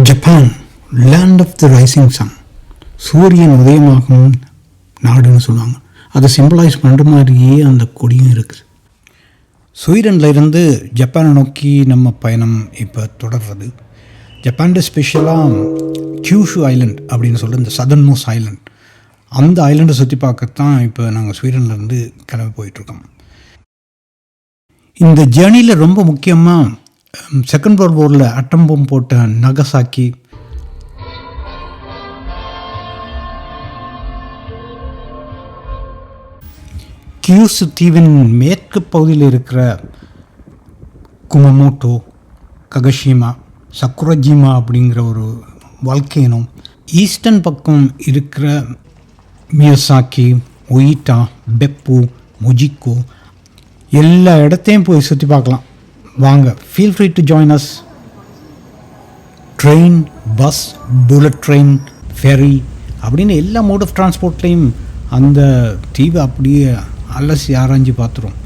Japan, land of the rising sun, சூரியன் உதயமாகும் நாடுன்னு சொல்லுவாங்க. அதை சிம்பிளைஸ் பண்ணுற மாதிரியே அந்த கொடியும் இருக்குது. ஸ்வீடனில் இருந்து ஜப்பானை நோக்கி நம்ம பயணம் இப்போ தொடர்றது. ஜப்பானில் ஸ்பெஷலாக கியூஷு ஐலண்ட் அப்படின்னு சொல்லி இந்த சதர்ன் மோஸ்ட் ஐலண்ட், அந்த ஐலண்டை சுற்றி பார்க்கத்தான் இப்போ நாங்கள் ஸ்வீடன்லேருந்து கிளம்பி போயிட்டுருக்கோம். இந்த ஜேர்னியில் ரொம்ப முக்கியமாக செகண்ட் வேர்ல்ட் வாரில் அட்டம் பாம் போட்ட நகசாக்கி, கியூசு தீவின் மேற்கு பகுதியில் இருக்கிற குமமோட்டோ, ககஷிமா, சக்குரஜிமா அப்படிங்கிற ஒரு வால்கேனோ, ஈஸ்டர்ன் பக்கம் இருக்கிற மியசாக்கி, ஒயிட்டா, பெப்பு, மொஜிக்கோ, எல்லா இடத்தையும் போய் சுற்றி பார்க்கலாம். வாங்க, feel free to join us. Train, bus, bullet train, ferry அப்படின்னு எல்லா மோட் ஆஃப் டிரான்ஸ்போர்ட்லேயும் அந்த தீவை அப்படியே அலசி ஆராய்ஞ்சு பார்த்துரும்.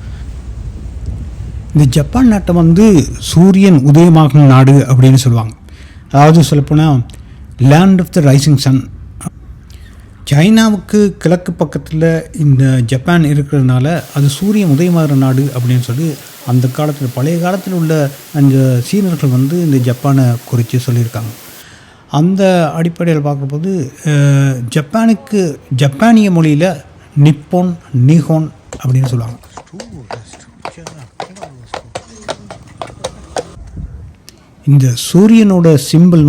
இந்த ஜப்பான் நாட்டை சூரியன் உதயமாகும் நாடு அப்படின்னு சொல்லுவாங்க. அதாவது சொல்லப்போனால் land of the rising sun. சைனாவுக்கு கிழக்கு பக்கத்தில் இந்த ஜப்பான் இருக்கிறதுனால அது சூரியன் உதயமாகிற நாடு அப்படின்னு சொல்லி அந்த காலத்தில், பழைய காலத்தில் உள்ள அந்த சீனர்கள் இந்த ஜப்பானை குறித்து சொல்லியிருக்காங்க. அந்த அடிப்படையில் பார்க்கும்போது ஜப்பானுக்கு ஜப்பானிய மொழியில் நிப்போன், நிஹோன் அப்படின்னு சொல்லுவாங்க. இந்த சூரியனோட சிம்பிள்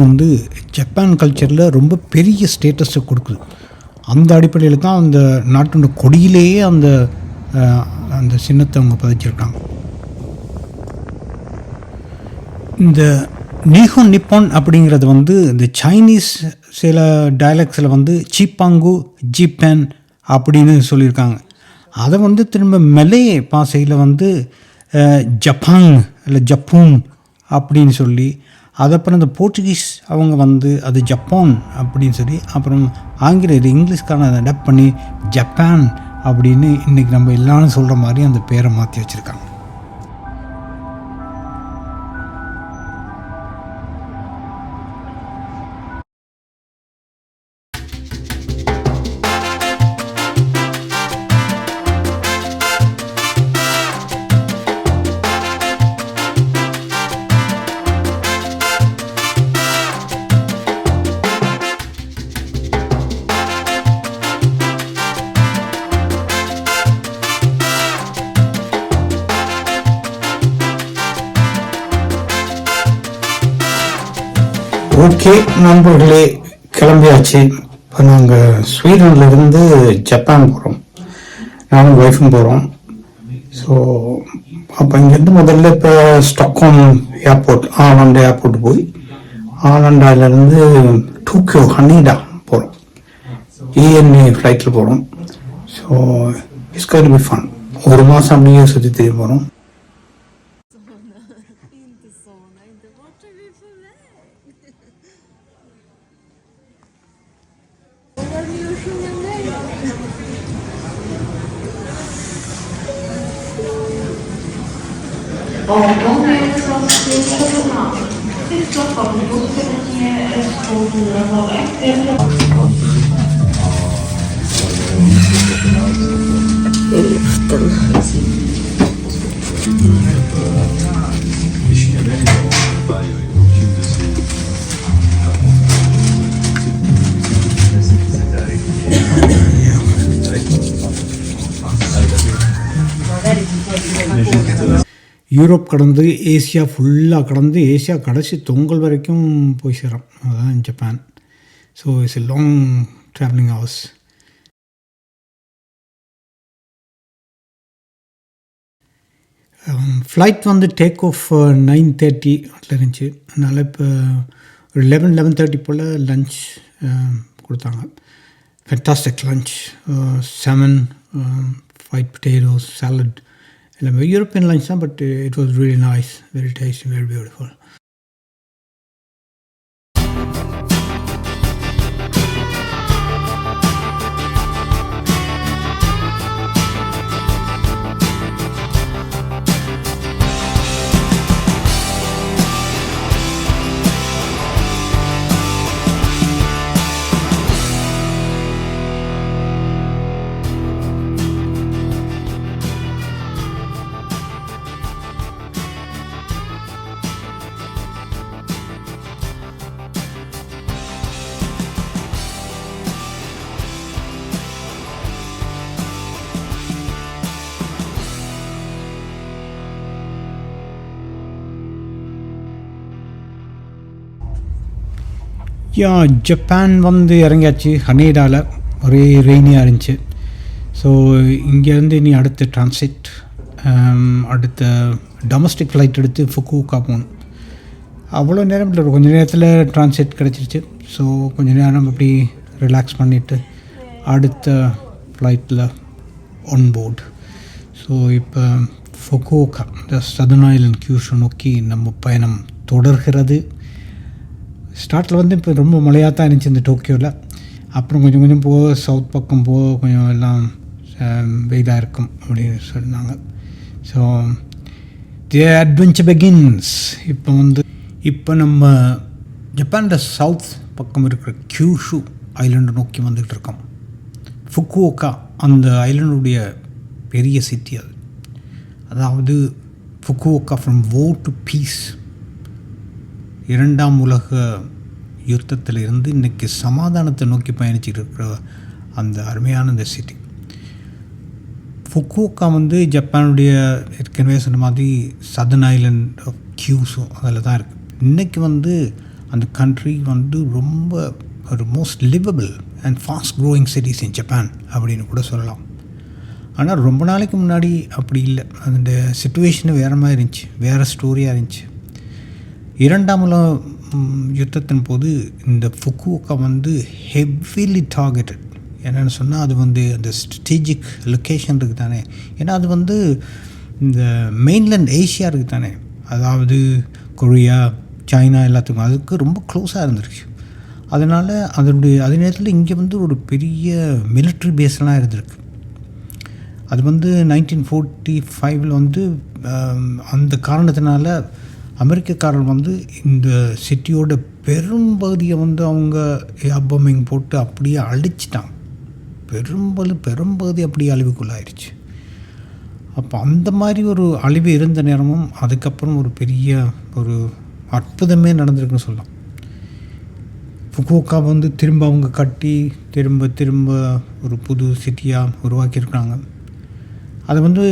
ஜப்பான் கல்ச்சரில் ரொம்ப பெரிய ஸ்டேட்டஸை கொடுக்குது. அந்த அடிப்படையில் தான் அந்த நாட்டோட கொடியிலேயே அந்த அந்த சின்னத்தை அவங்க பதிச்சிருக்காங்க. இந்த நீஹோன் நிப்பான் அப்படிங்கிறது இந்த சைனீஸ் சில டயலக்ட்ஸில் சீப்பாங்கு, ஜீப்பேன் அப்படின்னு சொல்லியிருக்காங்க. அதை திரும்ப மெலே பாசையில் ஜப்பாங் இல்லை ஜப்பூன் அப்படின்னு சொல்லி, அது அப்புறம் இந்த போர்ச்சுகீஸ் அவங்க அது ஜப்பான் அப்படின்னு சொல்லி, அப்புறம் ஆங்கிலேயர் இங்கிலீஷ்காரன் அதை அடாப்ட் பண்ணி ஜப்பான் அப்படின்னு இன்றைக்கி நம்ம எல்லாரும் சொல்கிற மாதிரி அந்த பேரை மாற்றி வச்சுருக்காங்க. ஓகே நண்பர்களே, கிளம்பியாச்சு. இப்போ நாங்கள் ஸ்வீடன்லேருந்து ஜப்பான் போகிறோம். நானும் ஒய்ஃபும் போகிறோம். ஸோ அப்போ இங்கேருந்து முதல்ல இப்போ ஸ்டாக்ஹோம் ஏர்போர்ட், ஆலண்ட் ஏர்போர்ட் போய் ஆலண்டாவிலேருந்து டோக்கியோ ஹனீடா போகிறோம். ENA ஃப்ளைட்டில் போகிறோம். So it's going to be fun. ஒரு மாதம் அப்படியே சுற்றி தெரிய போகிறோம். யூரோப் கடந்து ஏசியா ஃபுல்லாக கடந்து ஏசியா கடைசி தொங்கல் வரைக்கும் போய் சேரும். அதுதான் Japan. So it's a long travelling hours. Flight take off 9:30 இருந்துச்சு. அதனால் இப்போ ஒரு 11:30 போல் லன்ச் கொடுத்தாங்க. Fantastic lunch. salmon, fried potatoes, salad. European lunch, but it was really nice, very tasty, very beautiful. Yeah Japan வந்து இறங்கியாச்சு ஹனேடாவில். ஒரே ரெய்னியாக இருந்துச்சு. ஸோ இங்கேருந்து இனி அடுத்த டிரான்சிட், அடுத்த டொமஸ்டிக் ஃப்ளைட் எடுத்து ஃபுக்குவோக்கா போகணும். அவ்வளோ நேரம் இல்லை, கொஞ்சம் நேரத்தில் டிரான்சிட் கிடச்சிருச்சு. ஸோ கொஞ்சம் நேரம் அப்படி ரிலாக்ஸ் பண்ணிவிட்டு அடுத்த ஃப்ளைட்டில் ஆன்போர்டு. ஸோ இப்போ ஃபுக்குவோக்கா, இந்த சதர்ன் ஐலண்ட் கியூஷு நோக்கி நம்ம பயணம் தொடர்கிறது. ஸ்டார்ட்டில் வந்து இப்போ ரொம்ப மழையாக தான் இருந்துச்சு இந்த டோக்கியோவில். அப்புறம் கொஞ்சம் கொஞ்சம் சவுத் பக்கம் கொஞ்சம் எல்லாம் வெயிலாக இருக்கும் அப்படின்னு சொன்னாங்க. So the adventure begins. இப்போ நம்ம ஜப்பானில் சவுத் பக்கம் இருக்கிற கியூஷு ஐலண்டை நோக்கி வந்துகிட்டு இருக்கோம். ஃபுக்குவோக்கா அந்த ஐலண்டுடைய பெரிய சிட்டி அது. அதாவது ஃபுக்குவோக்கா ஃப்ரம் வார் டு பீஸ், இரண்டாம் உலக யுத்தத்தில் இருந்து இன்றைக்கி சமாதானத்தை நோக்கி பயணிச்சுட்டு இருக்கிற அந்த அருமையான இந்த சிட்டி ஃபுக்குவோக்கா வந்து ஜப்பானுடைய ஏற்கனவே சொன்ன மாதிரி சதர்ன் ஐலண்ட் ஆஃப் கியூஷு அதில் தான் இருக்குது. இன்றைக்கி வந்து அந்த கண்ட்ரி வந்து ரொம்ப ஒரு most liveable and fast growing cities in Japan அப்படின்னு கூட சொல்லலாம். ஆனால் ரொம்ப நாளைக்கு முன்னாடி அப்படி இல்லை. அந்த சிச்சுவேஷனு வேறு மாதிரி இருந்துச்சு, வேறு ஸ்டோரியாக இருந்துச்சு. இரண்டாம் உலக யுத்தத்தின் போது இந்த ஃபுக்குவோக்கா வந்து ஹெவிலி டார்கெட்டட். என்னென்னு சொன்னால் அது வந்து அந்த ஸ்ட்ராட்டஜிக் லொக்கேஷன் இருக்குது தானே. ஏன்னா அது வந்து இந்த மெயின்லேண்ட் ஏஷியா இருக்குது தானே, அதாவது கொரியா, சைனா எல்லாத்துக்கும் அதுக்கு ரொம்ப க்ளோஸாக இருந்துருச்சு. அதனால் அதே நேரத்தில் இங்கே வந்து ஒரு பெரிய மிலிட்ரி பேஸ்லாம் இருந்திருக்கு. அது வந்து 1945 வந்து அந்த காரணத்தினால அமெரிக்கக்காரர் வந்து இந்த சிட்டியோட பெரும்பகுதியை வந்து அவங்க ஏர்பாம்பிங் போட்டு அப்படியே அழிச்சிட்டாங்க. பெரும்பகுதி அப்படியே அழிவுக்குள்ளாயிருச்சு. அப்போ அந்த மாதிரி ஒரு அழிவு இருந்த நேரமும் அதுக்கப்புறம் ஒரு பெரிய ஒரு அற்புதமே நடந்திருக்குன்னு சொல்லலாம். ஃபுக்குவோக்கா வந்து திரும்ப அவங்க கட்டி திரும்ப ஒரு புது சிட்டியாக உருவாக்கியிருக்காங்க. அது வந்து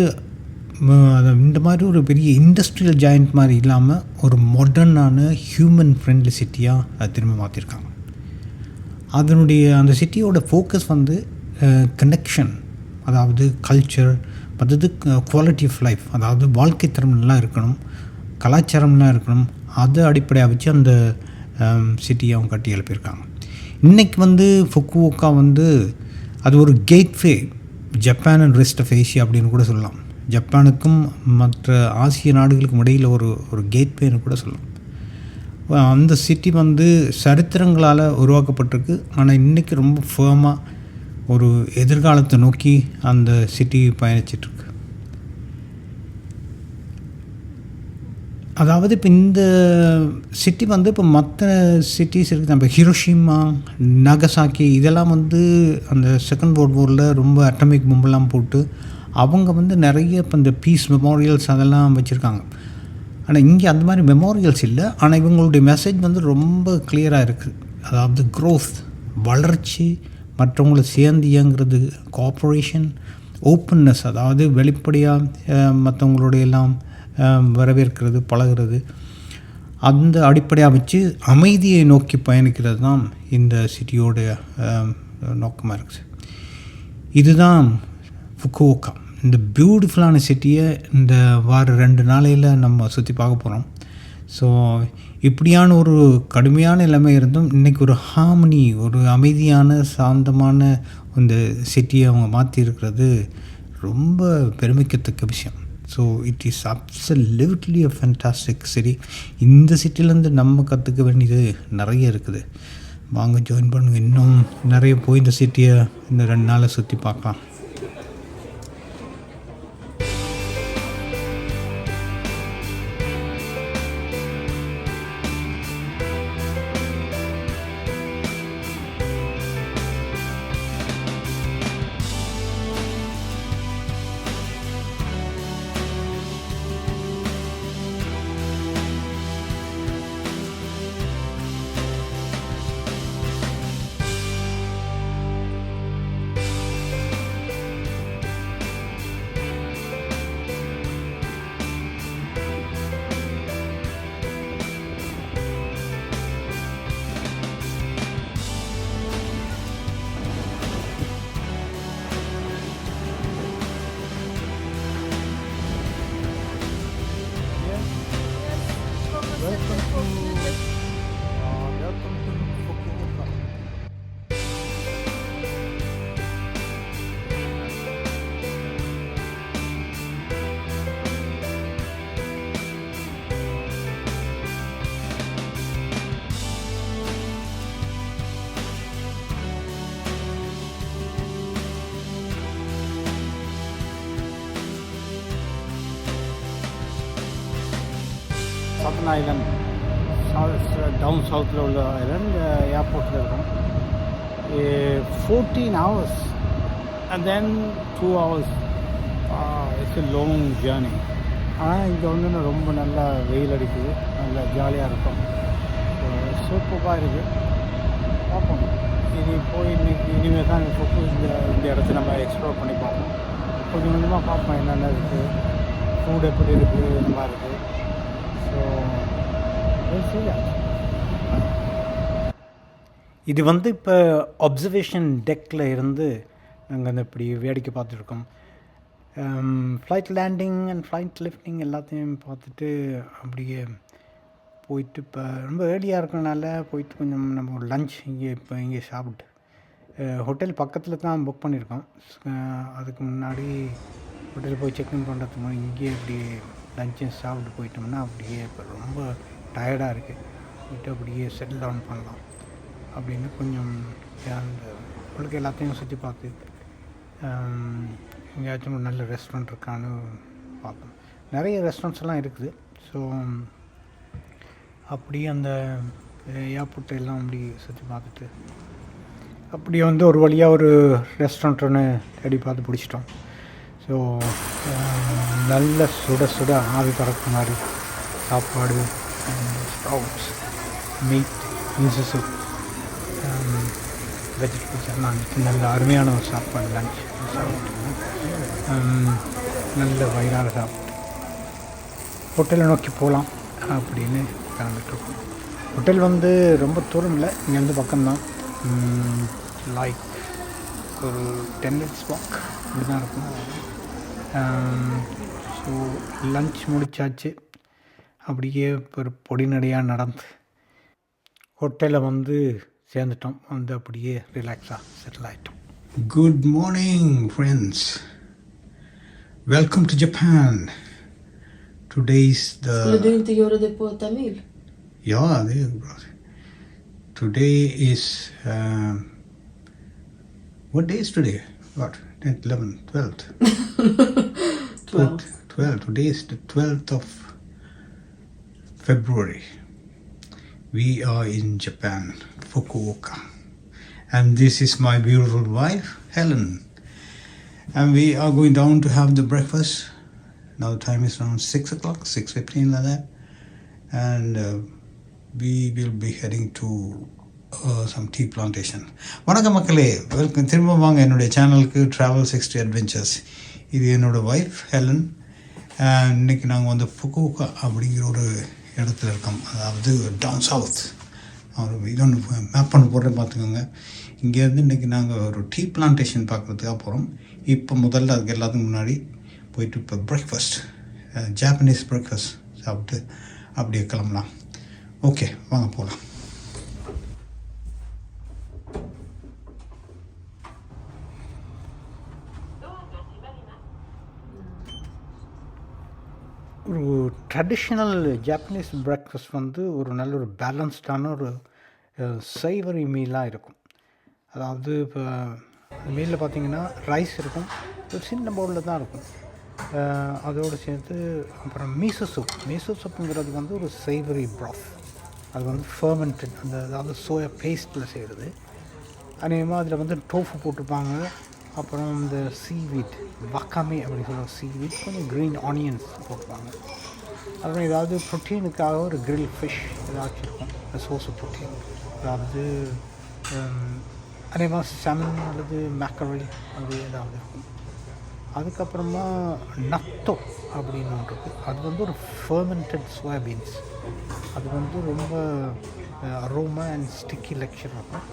இந்த மாதிரி ஒரு பெரிய இண்டஸ்ட்ரியல் ஜாயிண்ட் மாதிரி இல்லாமல் ஒரு மாடர்னான ஹியூமன் ஃப்ரெண்ட்லி சிட்டியாக அது திரும்ப மாற்றிருக்காங்க. அந்த சிட்டியோட ஃபோக்கஸ் வந்து கனெக்ஷன், அதாவது கல்ச்சர், மற்றது குவாலிட்டி ஆஃப் லைஃப், அதாவது வாழ்க்கை தரம் நல்லா இருக்கணும், கலாச்சாரம்லாம் இருக்கணும். அதை அடிப்படையாக வச்சு அந்த சிட்டியை அவங்க கட்டி எழுப்பியிருக்காங்க. இன்றைக்கி வந்து ஃபுக்குவோக்கா வந்து அது ஒரு gateway Japan and rest of Asia அப்படின்னு கூட சொல்லலாம். ஜப்பானுக்கும் மற்ற ஆசிய நாடுகளுக்கும் இடையில் ஒரு கேட்வேன்னு கூட சொல்லலாம். அந்த சிட்டி வந்து சரித்திரங்களால் உருவாக்கப்பட்டிருக்கு. ஆனால் இன்றைக்கி ரொம்ப ஃபேமாக ஒரு எதிர்காலத்தை நோக்கி அந்த சிட்டி பயணிச்சிட்ருக்கு. அதாவது இப்போ இந்த சிட்டி வந்து இப்போ மற்ற சிட்டிஸ் இருக்குது, நம்ம ஹிரோஷிமா, நகசாக்கி, இதெல்லாம் வந்து அந்த செகண்ட் வேர்ல்ட் வாரில் ரொம்ப அட்டமிக் பொம்பெல்லாம் போட்டு அவங்க வந்து நிறைய இப்போ இந்த பீஸ் மெமோரியல்ஸ் அதெல்லாம் வச்சுருக்காங்க. ஆனால் இங்கே அந்த மாதிரி மெமோரியல்ஸ் இல்லை. ஆனால் இவங்களுடைய மெசேஜ் வந்து ரொம்ப கிளியராக இருக்குது. அதாவது க்ரோத், வளர்ச்சி, மற்றவங்களை சேர்ந்து இயங்கிறது, கோஆப்ரேஷன், ஓப்பன்னஸ், அதாவது வெளிப்படையாக மற்றவங்களுடைய எல்லாம் வரவேற்கிறது, பழகிறது, அந்த அடிப்படையாக வச்சு அமைதியை நோக்கி பயணிக்கிறது தான் இந்த சிட்டியோடைய நோக்கமாக இருக்குது. இதுதான் ஃபுக்குவோக்கா. இந்த பியூட்டிஃபுல்லான சிட்டியை இந்த வார 2 நாளையில் நம்ம சுற்றி பார்க்க போகிறோம். ஸோ இப்படியான ஒரு கடுமையான நிலைமை இருந்தும் இன்றைக்கி ஒரு ஹார்மனி, ஒரு அமைதியான சாந்தமான இந்த சிட்டியை அவங்க மாற்றிருக்கிறது ரொம்ப பெருமைக்கத்தக்க விஷயம். So it is absolutely a fantastic city. இந்த சிட்டிலேருந்து நம்ம கற்றுக்க வேண்டியது நிறைய இருக்குது. வாங்க ஜாயின் பண்ணுங்கள். இன்னும் நிறைய போய் இந்த சிட்டியை இந்த 2 நாளை சுற்றி பார்க்கலாம். சதன் ஐலண்ட் டவுன் சவுத்தில் உள்ள ஐலண்ட் ஏர்போர்ட்டில் இருக்கும். 14 hours and then 2 hours. It's a long journey. ஆனால் இங்கே வந்து ரொம்ப நல்லா வெயில் அடிக்குது, நல்லா ஜாலியாக இருக்கும், சூப்பராக இருக்குது. பார்ப்போம், இனி போய் இனிமேல் தான் இந்த இடத்த நம்ம எக்ஸ்ப்ளோர் பண்ணி பார்ப்போம். கொஞ்சம் கொஞ்சமாக பார்ப்போம் என்னென்ன இருக்குது, ஃபுட் எப்படி இருக்குது, இந்த மாதிரி இருக்குது. ஸோ இது வந்து இப்போ அப்சர்வேஷன் டெக்கில் இருந்து நாங்கள் அந்த இப்படி வேடிக்கை பார்த்துருக்கோம். Flight landing and flight lifting எல்லாத்தையும் பார்த்துட்டு அப்படியே போயிட்டு இப்போ ரொம்ப ஏர்லியாக இருக்கனால போயிட்டு கொஞ்சம் நம்ம லஞ்ச் இங்கே சாப்பிட்டு ஹோட்டல் பக்கத்தில் தான் புக் பண்ணியிருக்கோம். அதுக்கு முன்னாடி ஹோட்டலில் போய் செக்இன் பண்ணுறதுக்கு முன்னாடி இங்கேயே இப்படி லஞ்சை சாப்பிட்டு போயிட்டோம்னா அப்படியே இப்போ ரொம்ப டயர்டாக இருக்குது, போயிட்டு அப்படியே செட்டில் டவுன் பண்ணலாம் அப்படின்னு கொஞ்சம் அந்த உங்களுக்கு எல்லாத்தையும் சுற்றி பார்த்து எங்கேயாச்சும் ஒரு நல்ல ரெஸ்டாரண்ட் இருக்கான்னு பார்த்தோம். நிறைய ரெஸ்டாரண்ட்ஸ் எல்லாம் இருக்குது. ஸோ அப்படியே அந்த ஏர்போர்ட் எல்லாம் அப்படி சுற்றி பார்த்துட்டு அப்படியே வந்து ஒரு வழியாக ஒரு ரெஸ்டாரண்ட் ஒன்று தேடி பார்த்து பிடிச்சிட்டோம். ஸோ நல்ல சுட சுட ஆவி பறக்கிற மாதிரி சாப்பாடு, ஸ்ப்ரவுட்ஸ், மீட், மின்சு, வெஜிடபிள்ஸ் எல்லாம் நல்ல அருமையான ஒரு சாப்பாடு லஞ்ச் சாப்பிட்டு நல்ல வயிறாக சாப்பிட்டு ஹோட்டலை நோக்கி போகலாம் அப்படின்னு கிளம்பிட்டுருக்கோம். ஹோட்டல் வந்து ரொம்ப தூரம் இல்லை, இங்கேருந்து பக்கம்தான், லைக் ஒரு 10 minutes வாக் இப்படி தான் இருக்கும். ஸோ லன்ச் முடித்தாச்சு, அப்படியே ஒரு பொடிநடையாக நடந்து ஹோட்டலில் வந்து சேர்ந்துட்டோம். வந்து அப்படியே ரிலாக்ஸாக செட்டில் ஆகிட்டோம். Good morning friends, welcome to Japan. Today is the... Skulle du inte göra det på tamil? Ja, det är bra. Today is... what day is today? What? 10th, 11th, 12th? 12. Today is the 12th of February. We are in Japan, Fukuoka. And this is my beautiful wife, Helen. And we are going down to have the breakfast. Now the time is around 6 o'clock, 6:15 like that. And we will be heading to some tea plantation. வணக்கம் மக்களே, welcome. திரும்ப வாங்க என்னுடைய சேனலுக்கு Travel 60 Adventures. இது என்னோடய wife Helen. இன்றைக்கி நாங்கள் வந்து ஃபுகுவோகா அப்படிங்கிற ஒரு இடத்துல இருக்கோம், அதாவது டவுன் சவுத். இதொன்று மேப் பண்ண போடுறேன் பார்த்துக்கோங்க. இங்கேருந்து இன்றைக்கி நாங்கள் ஒரு டீ பிளான்டேஷன் பார்க்குறதுக்காக போகிறோம். இப்போ முதல்ல அதுக்கு எல்லாத்துக்கும் முன்னாடி போயிட்டு இப்போ பிரேக்ஃபாஸ்ட், ஜாப்பனீஸ் பிரேக்ஃபாஸ்ட் சாப்பிட்டு அப்படியே கிளம்பலாம். ஓகே, வாங்க போகலாம். ஒரு ட்ரெடிஷ்னல் ஜாப்பனீஸ் பிரேக்ஃபாஸ்ட் வந்து ஒரு நல்ல ஒரு பேலன்ஸ்டான ஒரு சைவரி மீலாக இருக்கும். அதாவது இப்போ மீலில் பார்த்திங்கன்னா ரைஸ் இருக்கும், ஒரு சின்ன பவுலில் தான் இருக்கும். அதோடு சேர்த்து அப்புறம் மீசோ சூப்புங்கிறது வந்து ஒரு சைவரி ப்ராத். அது வந்து ஃபர்மெண்டட், அந்த அதாவது சோயா பேஸ்ட்டில் செய்கிறது. அநேகமாக அதில் வந்து டோஃபு போட்டிருப்பாங்க. அப்புறம் இந்த சீவீட், வக்காமே அப்படின்னு சொல்கிற சீவீட், கொஞ்சம் க்ரீன் ஆனியன்ஸ் போட்டிருப்பாங்க. அப்புறம் ஏதாவது ப்ரோட்டீனுக்காக ஒரு கிரில் ஃபிஷ் ஏதாச்சும் இருக்கும், சோர்ஸ் ஆஃப் ப்ரோட்டீன். அதாவது அநேகமாக சாமன் அல்லது மேக்கரல் அது ஏதாவது இருக்கும். அதுக்கப்புறமா நத்தோ அப்படின்னு ஒன்று இருக்குது. அது வந்து ஒரு ஃபர்மெண்டட் சோயாபீன்ஸ். அது வந்து ரொம்ப அரோமா அண்ட் ஸ்டிக்கி லெக்சர் இருக்கும்.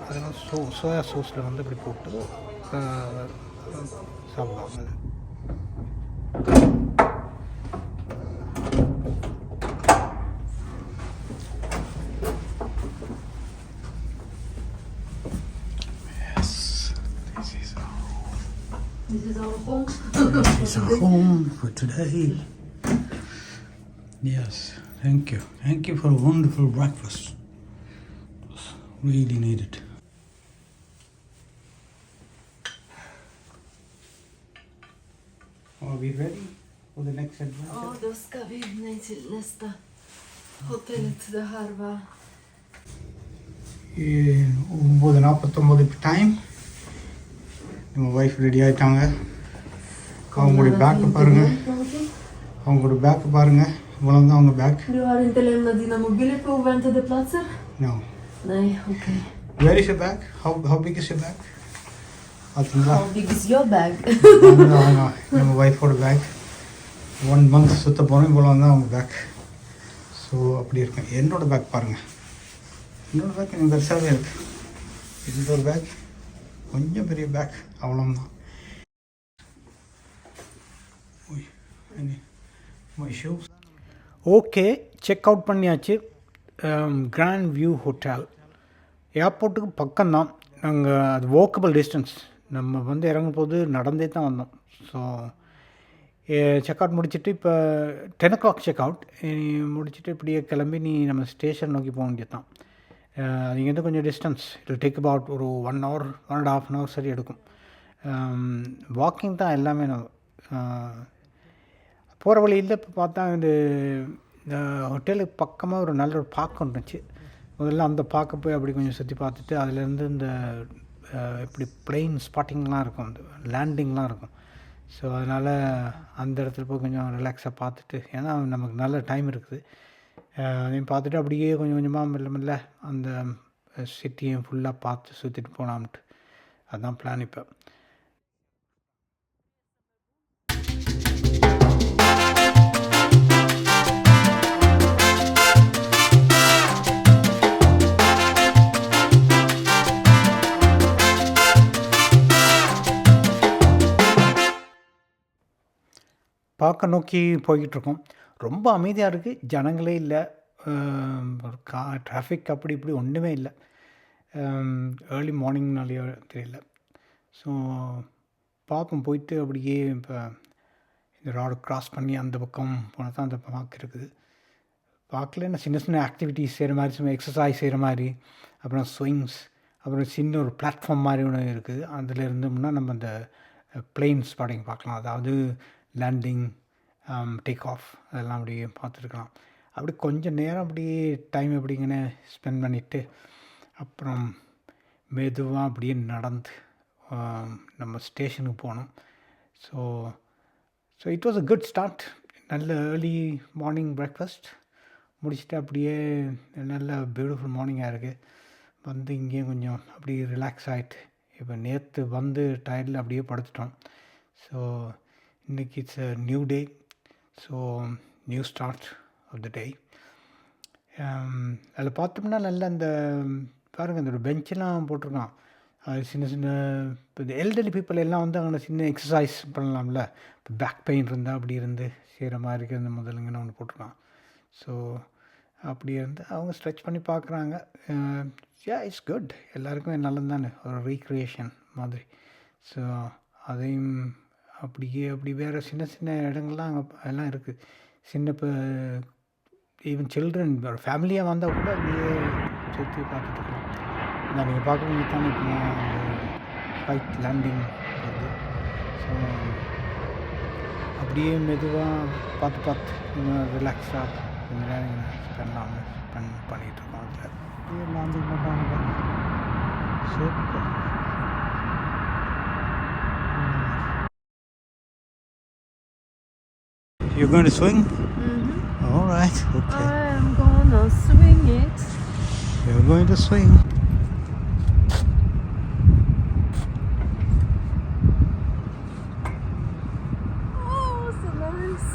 அதெல்லாம் சோயா சோஸில் வந்து இப்படி போட்டு சாப்பிடுவாங்க. This is our home. This is our home for today. Yes, thank you. Thank you for a wonderful breakfast. It was really needed. Are we ready? for the next adventure? Ja, då ska vi ner till nästa hotellet. Det här var... 9:49 இப்போ time. நம்ம wife ready ஆகிட்டாங்க. அவங்களுடைய bag பாருங்கள், அவங்களோட bag பாருங்கள், இவ்வளோ தான் அவங்க back. Du har inte lämnat dina mobiler på oväntade platser? No. Nej, okej. Where is your bag? How big is your bag? பார்த்தீங்களா? How big is your bag? நம்ம ஒய்ஃபோட பேக் 1 month சுற்ற போகிறோம், இவ்வளோ தான் அவங்க பேக். ஸோ அப்படி இருக்கேன். என்னோடய பேக் பாருங்கள், என்னோடய பேக் எனக்கு பெருசாகவே இருக்குது. இந்த ஒரு பேக் கொஞ்சம் பெரிய பேக், அவ்வளோதான். ஓகே, செக் அவுட் பண்ணியாச்சு. கிராண்ட் வியூ ஹோட்டல் ஏர்போர்ட்டுக்கு பக்கம்தான். நாங்கள் அது வாக்கபிள் டிஸ்டன்ஸ். நம்ம வந்து இறங்கும் போது நடந்தே தான் வந்தோம். ஸோ செக் அவுட் முடிச்சுட்டு இப்போ 10 o'clock செக் அவுட் முடிச்சுட்டு இப்படியே கிளம்பி நம்ம ஸ்டேஷன் நோக்கி போக வேண்டியது தான். அது இங்கேருந்து கொஞ்சம் டிஸ்டன்ஸ். இட் டேக் அபவுட் ஒரு 1 hour 1.5 hour சரி எடுக்கும். வாக்கிங் தான் எல்லாமே. போகிற வழியில் இப்போ பார்த்தா இந்த ஹோட்டலுக்கு பக்கமாக ஒரு நல்ல ஒரு பார்க் இருந்துச்சு. முதல்ல அந்த பார்க்க போய் அப்படி கொஞ்சம் சுற்றி பார்த்துட்டு அதுலேருந்து இந்த இப்படி பிளெயின் ஸ்பாட்டிங்லாம் இருக்கும், இந்த லேண்டிங்லாம் இருக்கும். ஸோ அதனால் அந்த இடத்துல போய் கொஞ்சம் ரிலாக்ஸாக பார்த்துட்டு, ஏன்னா நமக்கு நல்ல டைம் இருக்குது, அதையும் பார்த்துட்டு அப்படியே கொஞ்சம் கொஞ்சமாக மெல்ல மெல்ல அந்த சிட்டியும் ஃபுல்லாக பார்த்து சுற்றிட்டு போகலாம்ட்டு அதுதான் பிளான் இப்போ. பார்க்க நோக்கி போய்கிட்ருக்கோம். ரொம்ப அமைதியாக இருக்குது, ஜனங்களே இல்லை, ஒரு டிராஃபிக் அப்படி இப்படி ஒன்றுமே இல்லை. ஏர்லி மார்னிங்னாலேயோ தெரியல. ஸோ பார்ப்போம். போயிட்டு அப்படியே இப்போ இந்த ரோடு க்ராஸ் பண்ணி அந்த பக்கம் போனால் தான் அந்த பார்க் இருக்குது. பார்க்கல என்ன சின்ன சின்ன ஆக்டிவிட்டிஸ் செய்கிற மாதிரி, சும்மா எக்ஸசைஸ் செய்கிற மாதிரி, அப்புறம் ஸ்விங்ஸ், அப்புறம் சின்ன ஒரு பிளாட்ஃபார்ம் மாதிரி ஒன்று இருக்குது. அதில் இருந்தோம்னா நம்ம அந்த பிளெயின் ஸ்பாட்டிங் பார்க்கலாம். அதாவது லேண்டிங், டேக் ஆஃப், அதெல்லாம் அப்படியே பார்த்துருக்கலாம். அப்படி கொஞ்சம் நேரம் அப்படியே டைம் எப்படிங்கன்னு ஸ்பெண்ட் பண்ணிவிட்டு அப்புறம் மெதுவாக அப்படியே நடந்து நம்ம ஸ்டேஷனுக்கு போனோம். So it was a good start. நல்ல ஏர்லி மார்னிங் பிரேக்ஃபாஸ்ட் முடிச்சுட்டு அப்படியே நல்ல பியூட்டிஃபுல் மார்னிங்காக இருக்குது. வந்து இங்கேயும் கொஞ்சம் அப்படியே ரிலாக்ஸ் ஆகிட்டு இப்போ நேற்று வந்து டயர்டில் அப்படியே படுத்துட்டோம். ஸோ இன்றைக்கி it's a new day. So new start of the day. அதில் பார்த்தோம்னா நல்ல அந்த பாருங்கள், அந்த ஒரு பெஞ்செல்லாம் போட்டிருக்கான். அது சின்ன சின்ன இப்போ இந்த எல்டர்லி பீப்புள் எல்லாம் வந்து அங்கே சின்ன எக்ஸசைஸ் பண்ணலாம்ல. இப்போ பேக் பெயின் இருந்தால் அப்படி இருந்து செய்கிற மாதிரி இருக்குது. அந்த முதலுங்கன்னு ஒன்று போட்டிருக்கான். ஸோ அப்படி இருந்து அவங்க ஸ்ட்ரெச் பண்ணி பார்க்குறாங்க. It's good. எல்லாருக்குமே நல்லது தானே, ஒரு ரீக்ரியேஷன் மாதிரி. ஸோ அதையும் அப்படியே அப்படி வேறு சின்ன சின்ன இடங்கள்லாம் அங்கே எல்லாம் இருக்குது. சின்ன இப்போ ஈவன் சில்ட்ரன் ஒரு ஃபேமிலியாக வந்தால் கூட அப்படியே சுற்றி பார்த்துட்டு இருக்கலாம். நான் நீங்கள் பார்க்க தானே இப்போ அந்த ஃப்ளைட் லேண்டிங் வருது. ஸோ அப்படியே மெதுவாக பார்த்து கொஞ்சம் ரிலாக்ஸாக கொஞ்சம் நேரம் ஸ்பெண்ட் பண்ணிகிட்ருக்கோம். அதில் அப்படியே லேண்டிங் பண்ணுறாங்க. Super. You're going to swing? Mm-hmm. All right. Okay. I'm gonna swing it. You're going to swing. Oh, so nice.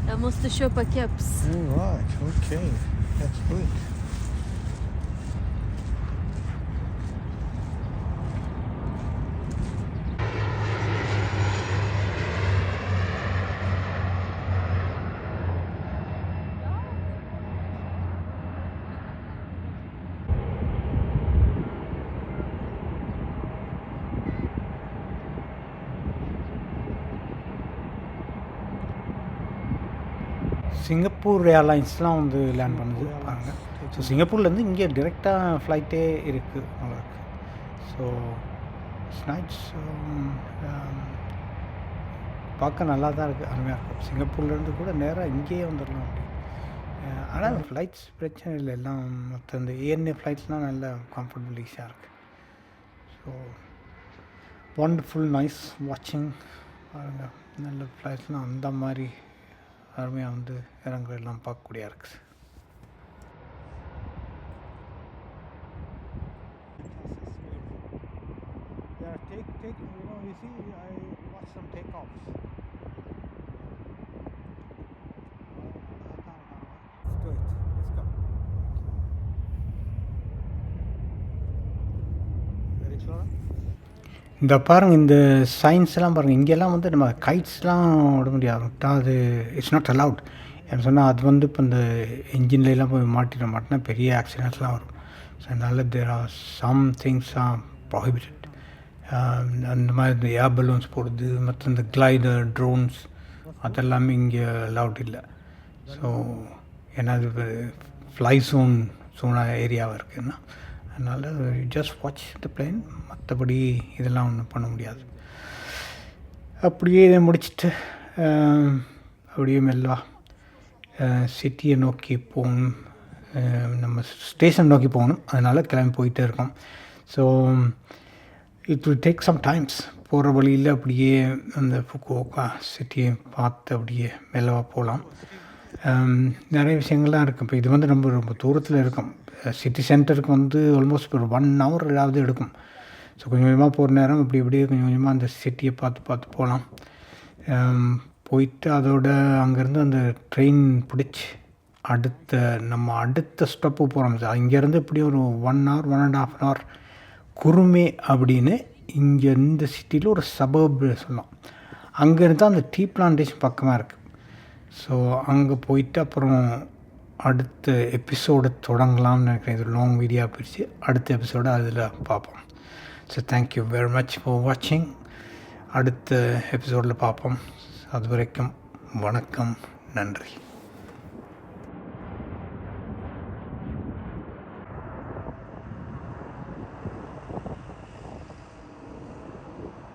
Jag måste köpa keps. All right. Okay. That's good. Singapore ஏர்லைன்ஸ்லாம் வந்து land பண்ணுது பாருங்கள். So சிங்கப்பூர்லேருந்து இங்கே டிரெக்டாக ஃப்ளைட்டே இருக்குது நம்மளுக்கு. So it's nights பார்க்க நல்லா தான் இருக்குது, அருமையாக இருக்கும். சிங்கப்பூர்லேருந்து கூட நேராக இங்கேயே வந்துடலாம் அப்படி. ஆனால் ஃப்ளைட்ஸ் பிரச்சனை இல்லை, எல்லாம் மற்ற இந்த ஏஎன்ஏ ஃப்ளைட்ஸ்லாம் நல்ல கம்ஃபர்டபுள் ஈஸியாக இருக்குது. ஸோ ஒண்டர்ஃபுல் நைஸ் வாட்சிங். நல்ல ஃப்ளைட்ஸ்லாம் அந்த மாதிரி அருமையாக வந்து இறங்குறதெல்லாம் பார்க்கக்கூடியா இருக்குது. இந்த பாருங்கள், இந்த சயின்ஸ்லாம் பாருங்கள். இங்கெல்லாம் வந்து நம்ம கைட்ஸ்லாம் விட முடியாது, விட்டால் அது இட்ஸ் நாட் அலவுட். என்ன சொன்னால் அது வந்து இப்போ இந்த இன்ஜின்லாம் போய் மாட்டிட மாட்டேன்னா பெரிய ஆக்சிடென்ட்ஸ்லாம் வரும். ஸோ அதனால் there are some things are prohibited. அந்த மாதிரி இந்த ஏர் பலூன்ஸ் போடுறது, மற்ற இந்த கிளைடர், ட்ரோன்ஸ் அதெல்லாமே இங்கே அலவுட் இல்லை. ஸோ ஏன்னா அது ஃப்ளை சோனாக ஏரியாவாக இருக்குதுன்னா, அதனால் ஜஸ்ட் வாட்ச் த பிளேன். மற்றபடி இதெல்லாம் ஒன்றும் பண்ண முடியாது. அப்படியே இதை முடிச்சுட்டு அப்படியே மெல்லவா சிட்டியை நோக்கி போகணும், நம்ம ஸ்டேஷன் நோக்கி போகணும். அதனால் கிளம்பி போயிட்டே இருக்கோம். So it will take some times. போகிற வழியில் அப்படியே அந்த ஃபுகுவோகா சிட்டியை பார்த்து அப்படியே மெல்லவா போகலாம். நிறைய விஷயங்கள்லாம் இருக்குது. இப்போ இது வந்து ரொம்ப தூரத்தில் இருக்கும். சிட்டி சென்டருக்கு வந்து ஆல்மோஸ்ட் ஒரு 1 hour ஏதாவது எடுக்கும். ஸோ கொஞ்சம் கொஞ்சமாக போகிற நேரம் இப்படியே கொஞ்சம் கொஞ்சமாக அந்த சிட்டியை பார்த்து போகலாம். போயிட்டு அதோட அங்கேருந்து அந்த ட்ரெயின் பிடிச்சி நம்ம அடுத்த ஸ்டாப்பு போகிறோம். இங்கேருந்து இப்படி ஒரு 1 hour 1.5 hour குருமே அப்படின்னு இங்கே இந்த சிட்டியில் ஒரு சபர்ப் சொல்லலாம். அங்கேருந்து அந்த டீ பிளான்டேஷன் பக்கமாக இருக்குது. ஸோ அங்கே போயிட்டு அப்புறம் அடுத்த எபிசோடு தொடங்கலாம்னு நினைக்கிறேன். இது லாங் வீடியோ போயிடுச்சு. அடுத்த எபிசோடு அதில் பார்ப்போம். So thank you very much for வாட்சிங். அடுத்த எபிசோடில் பார்ப்போம். அது வரைக்கும் வணக்கம், நன்றி.